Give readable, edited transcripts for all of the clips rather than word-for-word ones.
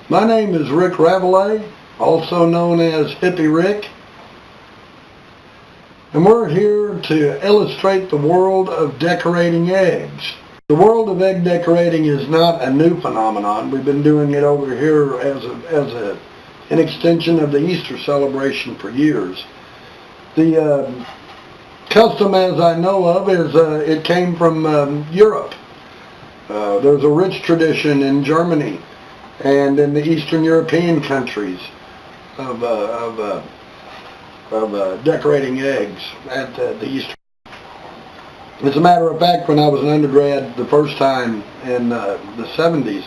My name is Rick Ravelay, also known as Hippie Rick, and we're here to illustrate the world of decorating eggs. The world of egg decorating is not a new phenomenon. We've been doing it over here as an extension of the Easter celebration for years. The custom, as I know of, is it came from Europe. There's a rich tradition in Germany and in the Eastern European countries of decorating eggs at the Easter. As a matter of fact, when I was an undergrad the first time in the 70s,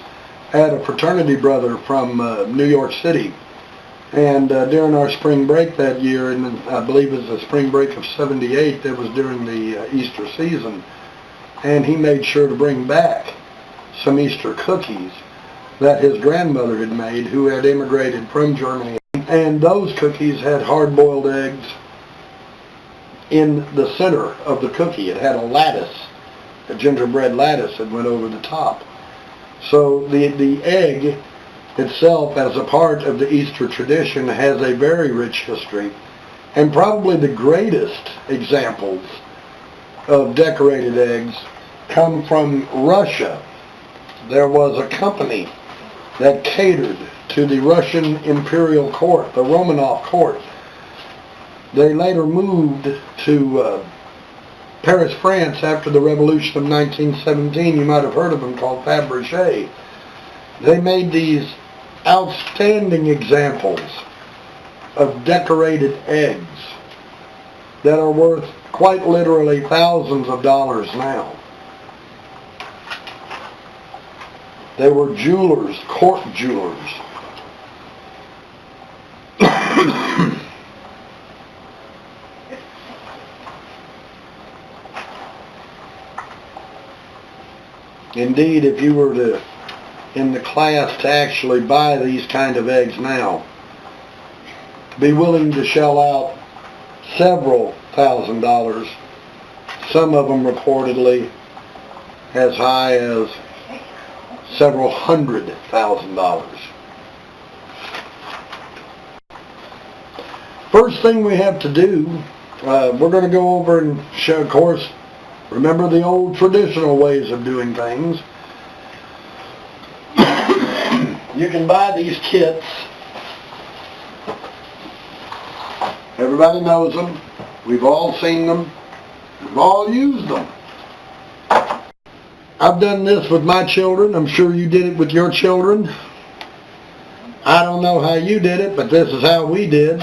I had a fraternity brother from New York City. And during our spring break that year, and I believe it was the spring break of '78, that was during the Easter season, and he made sure to bring back some Easter cookies that his grandmother had made, who had immigrated from Germany. And those cookies had hard-boiled eggs in the center of the cookie. It had a lattice, a gingerbread lattice that went over the top. So the egg itself, as a part of the Easter tradition, has a very rich history, and probably the greatest examples of decorated eggs come from Russia. There was a company that catered to the Russian imperial court, the Romanov court. They later moved to Paris, France after the Revolution of 1917. You might have heard of them, called Fabergé. They made these outstanding examples of decorated eggs that are worth quite literally thousands of dollars now. They were jewelers, court jewelers. Indeed, if you were in the class to actually buy these kind of eggs now, be willing to shell out several $1,000s, some of them reportedly as high as several $100,000. First thing we have to do, we're going to go over and show, of course, remember the old traditional ways of doing things. You can buy these kits. Everybody knows them. We've all seen them. We've all used them. I've done this with my children. I'm sure you did it with your children. I don't know how you did it, but this is how we did.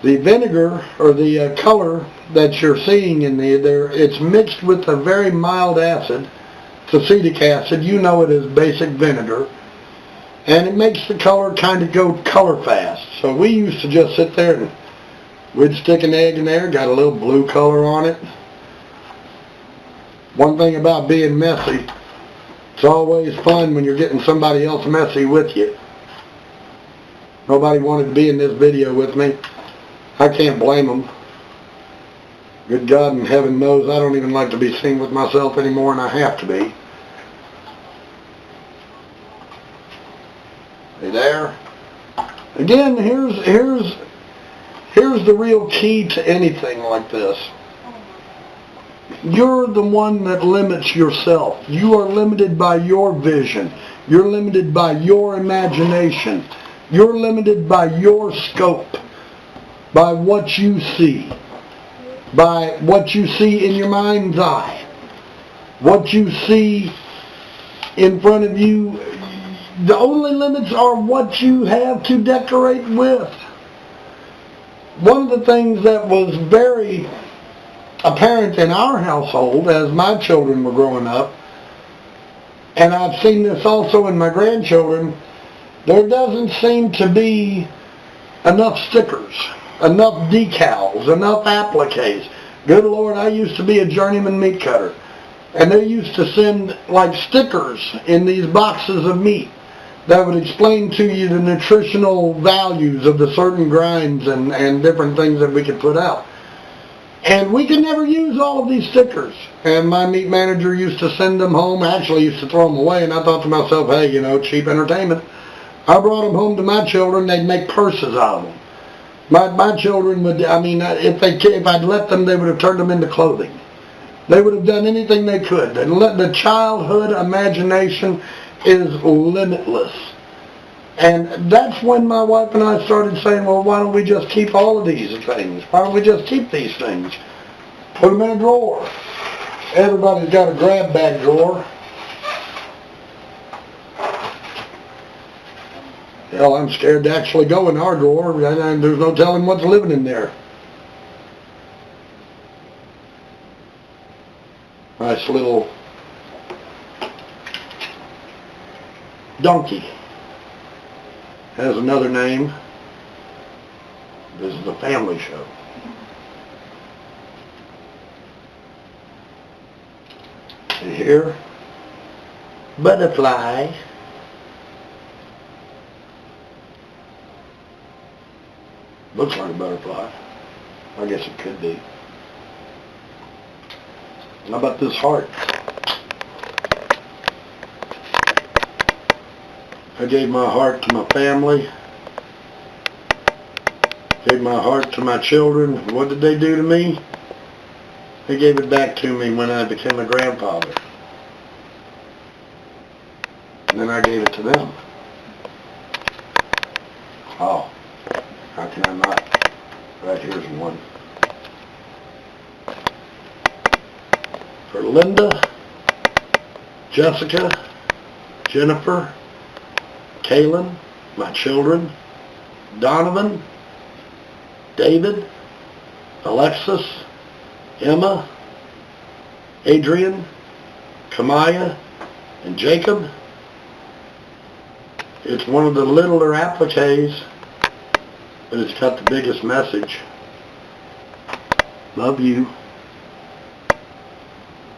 The vinegar, or the color that you're seeing in there, it's mixed with a very mild acid. It's acetic acid. You know it as basic vinegar. And it makes the color kind of go color fast. So we used to just sit there and we'd stick an egg in there, got a little blue color on it. One thing about being messy, it's always fun when you're getting somebody else messy with you. Nobody wanted to be in this video with me. I can't blame them. Good God in heaven knows I don't even like to be seen with myself anymore, and I have to be. Hey there. Again, here's the real key to anything like this. You're the one that limits yourself. You are limited by your vision. You're limited by your imagination. You're limited by your scope, by what you see, by what you see in your mind's eye, what you see in front of you. The only limits are what you have to decorate with. One of the things that was very apparent in our household as my children were growing up, and I've seen this also in my grandchildren, there doesn't seem to be enough stickers, enough decals, enough appliques. Good Lord, I used to be a journeyman meat cutter, and they used to send like stickers in these boxes of meat that would explain to you the nutritional values of the certain grinds and different things that we could put out. And we could never use all of these stickers. And my meat manager used to send them home, actually used to throw them away, and I thought to myself, hey, you know, cheap entertainment. I brought them home to my children. They'd make purses out of them. My children would, I mean, if I'd let them, they would have turned them into clothing. They would have done anything they could. And the childhood imagination is limitless. And that's when my wife and I started saying, well, why don't we just keep all of these things? Why don't we just keep these things? Put them in a drawer. Everybody's got a grab bag drawer. Hell, I'm scared to actually go in our drawer, and there's no telling what's living in there. Nice little donkey. Has another name. This is a family show. And here, butterfly. Looks like a butterfly. I guess it could be. How about this heart? I gave my heart to my family. Gave my heart to my children. What did they do to me? They gave it back to me when I became a grandfather. And then I gave it to them. Oh, how can I not? Right here's one. For Linda, Jessica, Jennifer, Kaylin, my children, Donovan, David, Alexis, Emma, Adrian, Kamaya, and Jacob. It's one of the littler appliques, but it's got the biggest message. Love you.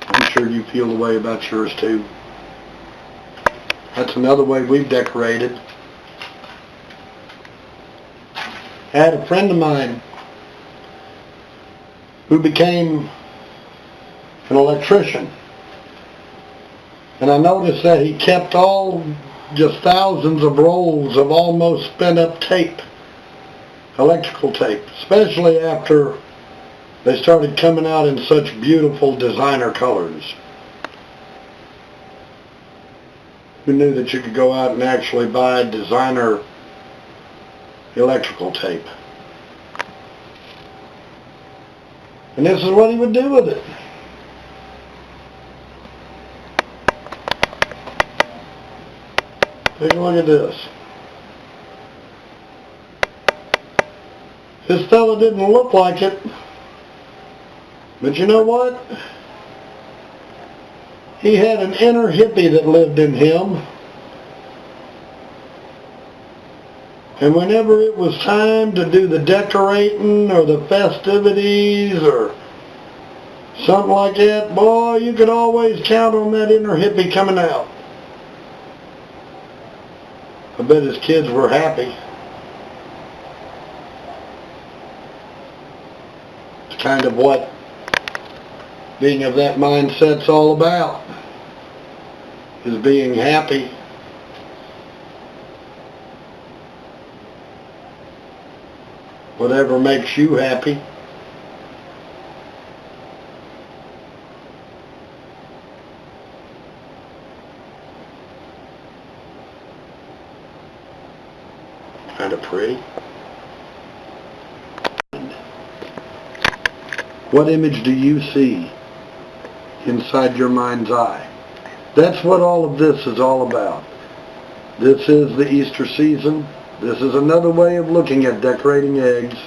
I'm sure you feel the way about yours too. That's another way we've decorated. I had a friend of mine who became an electrician. And I noticed that he kept just thousands of rolls of almost spent up tape, electrical tape, especially after they started coming out in such beautiful designer colors. Who knew that you could go out and actually buy designer electrical tape? And this is what he would do with it. Take a look at this. This fella didn't look like it, but you know what? He had an inner hippie that lived in him. And whenever it was time to do the decorating or the festivities or something like that, boy, you could always count on that inner hippie coming out. I bet his kids were happy. It's kind of what being of that mindset's all about, is being happy. Whatever makes you happy. Kind of pretty. What image do you see inside your mind's eye? That's what all of this is all about. This is the Easter season. This is another way of looking at decorating eggs.